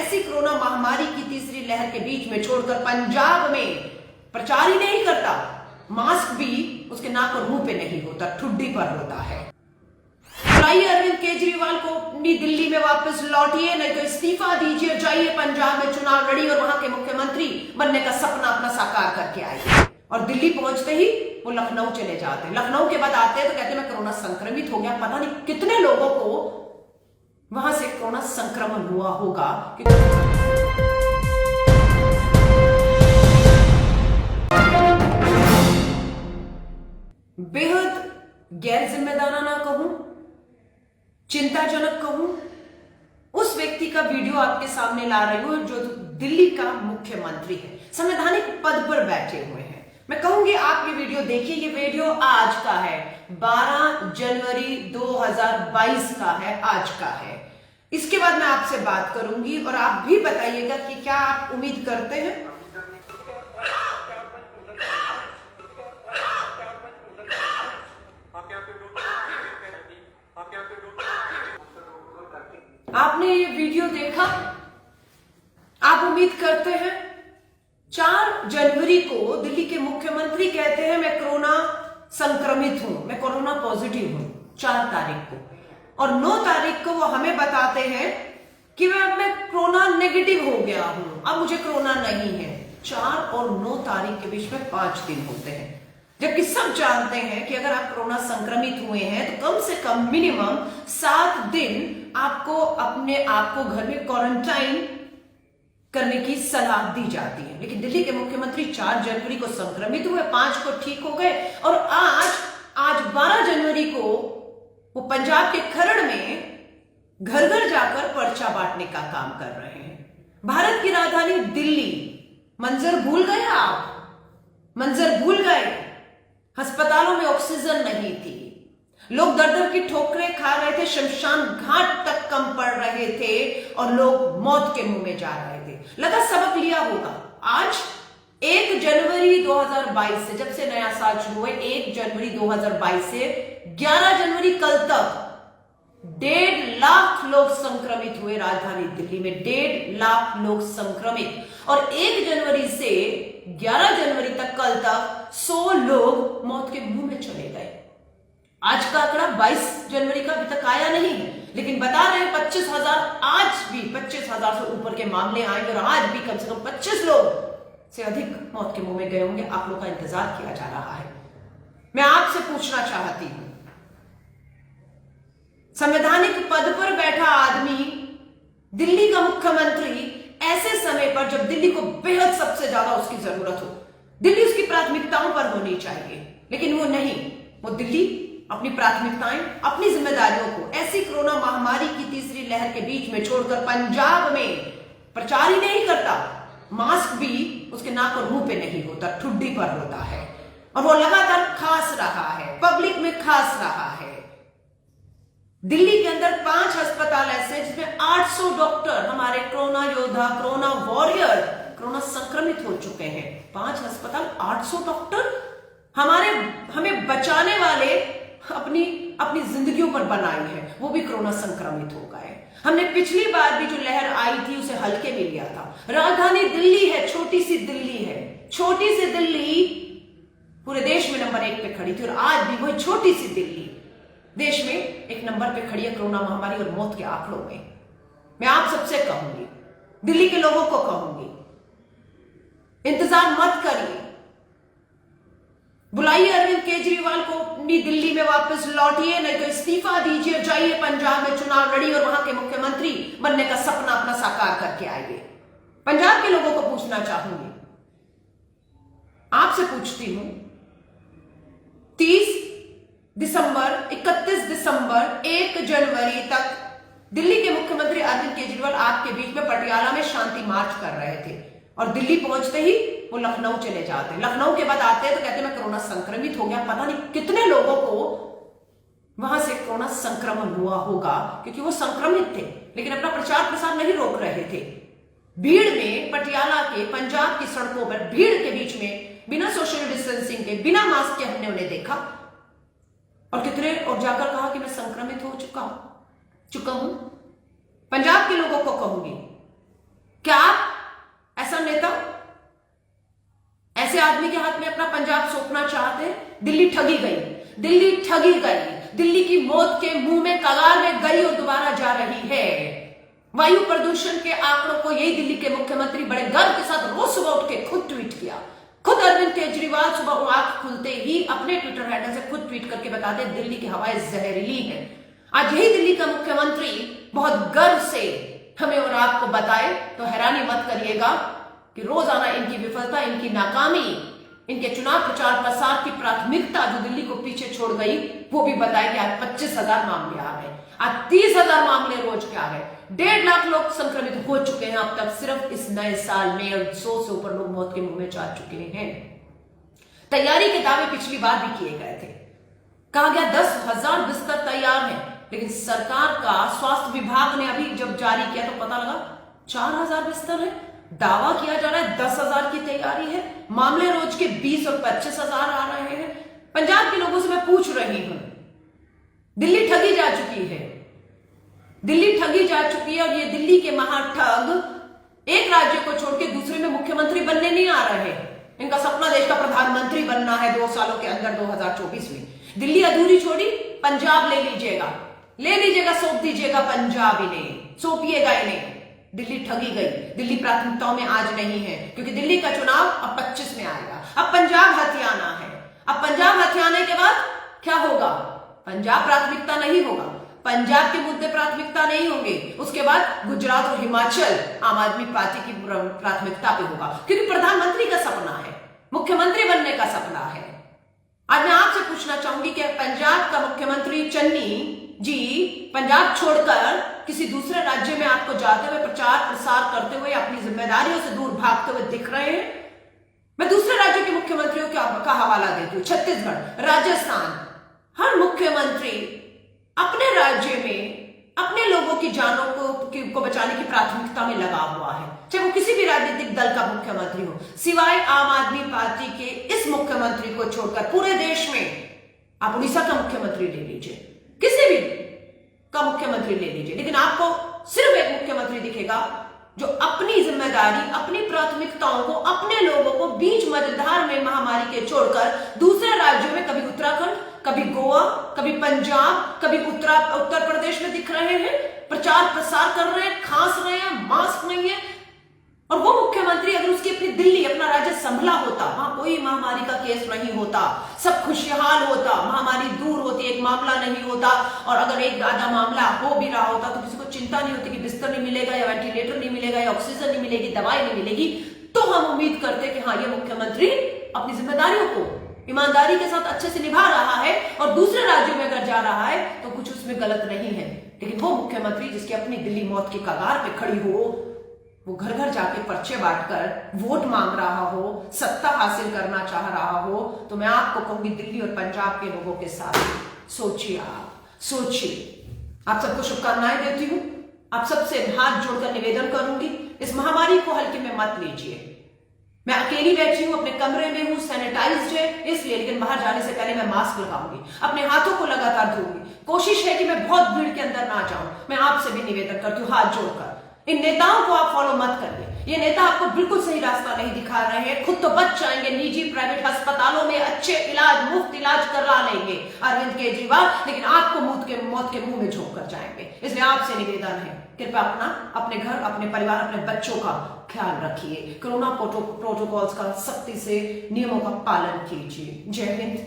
ऐसी कोरोना महामारी की तीसरी लहर के बीच में छोड़कर पंजाब में प्रचार ही नहीं करता, मास्क भी उसके नाक और मुंह पे नहीं होता, ठुड्डी पर होता है। बुलाइए अरविंद केजरीवाल को अपनी दिल्ली में वापस लौटिए, नहीं तो इस्तीफा दीजिए, जाइए पंजाब में चुनाव लड़िए और वहां के मुख्यमंत्री बनने का सपना अपना साकार करके आइए। और दिल्ली पहुंचते ही वो लखनऊ चले जाते हैं। लखनऊ के बाद आते हैं तो कहते हैं मैं कोरोना संक्रमित हो गया। पता नहीं कितने लोगों को वहां से कोरोना संक्रमण हुआ होगा। बेहद गैर जिम्मेदाराना कहूं, चिंताजनक कहूं, उस व्यक्ति का वीडियो आपके सामने ला रही हूं जो दिल्ली का मुख्यमंत्री है, संवैधानिक पद पर बैठे हुए हैं। मैं कहूंगी आप ये वीडियो देखिए। ये वीडियो आज का है, 12 जनवरी 2022 का है, आज का है। इसके बाद मैं आपसे बात करूंगी और आप भी बताइएगा कि क्या आप उम्मीद करते हैं आपने ये वीडियो देखा, आप उम्मीद करते हैं 4 जनवरी को दिल्ली के मुख्यमंत्री कहते हैं मैं कोरोना संक्रमित हूं, मैं कोरोना पॉजिटिव हूं, 4 तारीख को, और 9 तारीख को वो हमें बताते हैं कि मैं कोरोना नेगेटिव हो गया हूं, अब मुझे कोरोना नहीं है। 4 और 9 तारीख के बीच में 5 दिन होते हैं, जबकि सब जानते हैं कि अगर आप कोरोना संक्रमित हुए हैं तो कम से कम मिनिमम 7 दिन आपको अपने आप को घर में क्वारंटाइन करने की सलाह दी जाती है। लेकिन दिल्ली के मुख्यमंत्री 4 जनवरी को संक्रमित हुए, 5 को ठीक हो गए, और आज 12 जनवरी को वो पंजाब के खरड़ में घर घर जाकर पर्चा बांटने का काम कर रहे हैं। भारत की राजधानी दिल्ली, मंजर भूल गए आप, मंजर भूल गए। अस्पतालों में ऑक्सीजन नहीं थी, लोग दर दर की ठोकरें खा रहे थे, शमशान घाट तक कम पड़ रहे थे और लोग मौत के मुंह में जा रहे थे। लगा सबक लिया होगा। आज 1 जनवरी 2022 से, जब से नया साल शुरू हुआ, 1 जनवरी 2022 से 11 जनवरी कल तक 1.5 लाख लोग संक्रमित हुए। राजधानी दिल्ली में 1.5 लाख लोग संक्रमित, और 1 जनवरी से 11 जनवरी तक कल तक 100 लोग मौत के मुंह में चले गए। आज का आंकड़ा 22 जनवरी का अभी तक आया नहीं है, लेकिन बता रहे हैं 25,000, आज भी 25,000 से ऊपर के मामले आएंगे और आज भी कम से कम 25 लोग से अधिक मौत के मुंह में गए होंगे। आप लोग का इंतजार किया जा रहा है। मैं आपसे पूछना चाहती हूं, संवैधानिक पद पर बैठा आदमी, दिल्ली का मुख्यमंत्री, ऐसे समय पर जब दिल्ली को बेहद सबसे ज्यादा उसकी जरूरत हो, दिल्ली उसकी प्राथमिकताओं पर होनी चाहिए, लेकिन वो नहीं। वो दिल्ली अपनी प्राथमिकताएं, अपनी जिम्मेदारियों को ऐसी कोरोना महामारी की तीसरी लहर के बीच में छोड़कर पंजाब में प्रचार ही नहीं करता, मास्क भी उसके नाक और मुंह पे नहीं होता, ठुड्डी पर होता है, और वो लगातार खांस रहा है, पब्लिक में खांस रहा है। दिल्ली के अंदर 5 अस्पताल ऐसे जिसमें 800 डॉक्टर, हमारे कोरोना योद्धा, कोरोना वॉरियर, कोरोना संक्रमित हो चुके हैं। 5 अस्पताल, 800 डॉक्टर हमें बचाने वाले अपनी जिंदगियों पर बनाई है, वो भी कोरोना संक्रमित हो गए। हमने पिछली बार भी जो लहर आई थी उसे हल्के में लिया था। राजधानी दिल्ली है, छोटी सी दिल्ली है, छोटी सी दिल्ली पूरे देश में नंबर 1 पे खड़ी थी, और आज भी वही छोटी सी दिल्ली देश में 1 नंबर पे खड़ी है कोरोना महामारी और मौत के आंकड़ों में। मैं आप सबसे कहूंगी, दिल्ली के लोगों को कहूंगी, इंतजार मत करिए, बुलाइए अरविंद केजरीवाल को अपनी दिल्ली में वापस लौटिए, नहीं तो इस्तीफा दीजिए, जाइए पंजाब में चुनाव लड़िए और वहां के मुख्यमंत्री बनने का सपना अपना साकार करके आइए। पंजाब के लोगों को पूछना चाहूंगी, आपसे पूछती हूं, 30 दिसंबर, 31 दिसंबर, 1 जनवरी तक दिल्ली के मुख्यमंत्री अरविंद केजरीवाल आपके बीच में पटियाला में शांति मार्च कर रहे थे, और दिल्ली पहुंचते ही वो लखनऊ चले जाते हैं। लखनऊ के बाद आते हैं तो कहते हैं मैं कोरोना संक्रमित हो गया। पता नहीं कितने लोगों को वहां से कोरोना संक्रमण हुआ होगा, क्योंकि वो संक्रमित थे लेकिन अपना प्रचार प्रसार नहीं रोक रहे थे। भीड़ में, पटियाला के, पंजाब की सड़कों पर भीड़ के बीच में, बिना सोशल डिस्टेंसिंग के, बिना मास्क के हमने उन्हें देखा, और कितने और जाकर कहा कि मैं संक्रमित हो चुका हूं। पंजाब के लोगों को कहूंगी, क्या आप ऐसा नेता, ऐसे आदमी के हाथ में अपना पंजाब सौंपना चाहते हैं? दिल्ली ठगी गई, दिल्ली ठगी गई, दिल्ली की मौत के मुंह में कगार में गई और दोबारा जा रही है। वायु प्रदूषण के आंकड़ों को यही दिल्ली के मुख्यमंत्री बड़े गर्व के साथ रोज सुबह उठ के खुद ट्वीट किया। खुद अरविंद केजरीवाल सुबह आंख खुलते ही अपने ट्विटर हैंडल से खुद ट्वीट करके बताते दिल्ली की हवाएं जहरीली हैं। आज यही दिल्ली का मुख्यमंत्री बहुत गर्व से हमें और आपको बताए तो हैरानी मत करिएगा कि रोजाना इनकी विफलता, इनकी नाकामी, इनके चुनाव प्रचार प्रसार की प्राथमिकता जो दिल्ली को पीछे छोड़ गई वो भी बताए कि आज 25,000 मामले आ गए, आज 30,000 मामले रोज के आ गए, 1.5 लाख लोग संक्रमित हो चुके हैं अब तक सिर्फ इस नए साल में, और 100 से ऊपर लोग मौत के मुंह में जा चुके हैं। तैयारी के दावे पिछली बार भी किए गए थे, कहा गया 10,000 बिस्तर तैयार हैं, लेकिन सरकार का स्वास्थ्य विभाग ने अभी जब जारी किया तो पता लगा 4,000 बिस्तर है। दावा किया जा रहा है 10,000 की तैयारी है, मामले रोज के 20 और 25,000 आ रहे हैं। पंजाब के लोगों से मैं पूछ रही हूं, दिल्ली ठगी जा चुकी है, दिल्ली ठगी जा चुकी है, और ये दिल्ली के महाठग एक राज्य को छोड़ के दूसरे में मुख्यमंत्री बनने नहीं आ रहे। इनका सपना देश का प्रधानमंत्री बनना है 2 सालों के अंदर 2024 में। दिल्ली अधूरी छोड़ी, पंजाब ले लीजिएगा, सौंप दीजिएगा पंजाब इन्हें, सौंपिएगा इन्हें। दिल्ली ठगी गई, दिल्ली प्राथमिकताओं में आज नहीं है, क्योंकि दिल्ली का चुनाव अब 25 में आएगा। अब पंजाब हथियाना है, अब पंजाब हथियाने के बाद क्या होगा? पंजाब प्राथमिकता नहीं होगा, पंजाब के मुद्दे प्राथमिकता नहीं होंगे, उसके बाद गुजरात और हिमाचल आम आदमी पार्टी की प्राथमिकता पे होगा, क्योंकि प्रधानमंत्री का सपना है, मुख्यमंत्री बनने का सपना है। आज मैं आपसे पूछना चाहूंगी कि पंजाब का मुख्यमंत्री चन्नी जी पंजाब छोड़कर किसी दूसरे राज्य में आपको जाते हुए प्रचार प्रसार करते हुए अपनी जिम्मेदारियों से दूर भागते हुए दिख रहे हैं? मैं दूसरे राज्यों के मुख्यमंत्रियों का हवाला देती हूँ, छत्तीसगढ़, राजस्थान, हर मुख्यमंत्री अपने राज्य में अपने लोगों की जानों को बचाने की प्राथमिकता में लगा हुआ है, चाहे वो किसी भी राजनीतिक दल का मुख्यमंत्री हो, सिवाय आम आदमी पार्टी के इस मुख्यमंत्री को छोड़कर पूरे देश में आप उड़ीसा का मुख्यमंत्री ले लीजिए, किसी भी का मुख्यमंत्री ले लीजिए, लेकिन आपको सिर्फ एक मुख्यमंत्री दिखेगा जो अपनी जिम्मेदारी, अपनी प्राथमिकताओं को, अपने लोगों को बीच मझधार में महामारी के छोड़कर दूसरे राज्यों में, कभी उत्तराखंड, कभी गोवा, कभी पंजाब, कभी उत्तर प्रदेश में दिख रहे हैं, प्रचार प्रसार कर रहे हैं, खांस रहे हैं, मास्क नहीं है। और वो मुख्यमंत्री अगर उसकी अपनी दिल्ली, अपना राज्य संभला होता, वहां कोई महामारी का केस नहीं होता, सब खुशहाल होता, महामारी दूर होती, एक मामला नहीं होता, और अगर एक आधा मामला हो भी रहा होता तो किसी को चिंता नहीं होती कि बिस्तर नहीं मिलेगा या वेंटिलेटर नहीं मिलेगा या ऑक्सीजन नहीं मिलेगी, दवाई नहीं मिलेगी, तो हम उम्मीद करते कि हाँ, ये मुख्यमंत्री अपनी जिम्मेदारियों को ईमानदारी के साथ अच्छे से निभा रहा है और दूसरे राज्यों में अगर जा रहा है तो कुछ उसमें गलत नहीं है। लेकिन वो मुख्यमंत्री जिसकी अपनी दिल्ली मौत के कगार पे खड़ी हो, वो घर घर जाके पर्चे बांटकर वोट मांग रहा हो, सत्ता हासिल करना चाह रहा हो, तो मैं आपको कहूंगी दिल्ली और पंजाब के लोगों के साथ सोचिए, आप सोचिए। आप सबको शुभकामनाएं देती हूं, आप सबसे हाथ जोड़कर निवेदन करूंगी, इस महामारी को हल्के में मत लीजिए। मैं अकेली बैठी हूं, अपने कमरे में हूं, सैनिटाइज्ड है इसलिए, लेकिन बाहर जाने से पहले मैं मास्क लगाऊंगी, अपने हाथों को लगातार धोऊंगी, कोशिश है कि मैं बहुत भीड़ के अंदर ना जाऊं। मैं आपसे भी निवेदन करती हूं हाथ जोड़कर, इन नेताओं को आप फॉलो मत करिए, ये नेता आपको बिल्कुल सही रास्ता नहीं दिखा रहे हैं, खुद तो बच जाएंगे, निजी प्राइवेट अस्पतालों में अच्छे इलाज, मुफ्त इलाज करा लेंगे अरविंद केजरीवाल, लेकिन आपको मौत के मुंह में झोंक कर जाएंगे। इसलिए आपसे निवेदन है, कृपया अपने घर, अपने परिवार, अपने बच्चों का ख्याल रखिए, कोरोना प्रोटोकॉल्स का सख्ती से नियमों का पालन कीजिए। जय हिंद।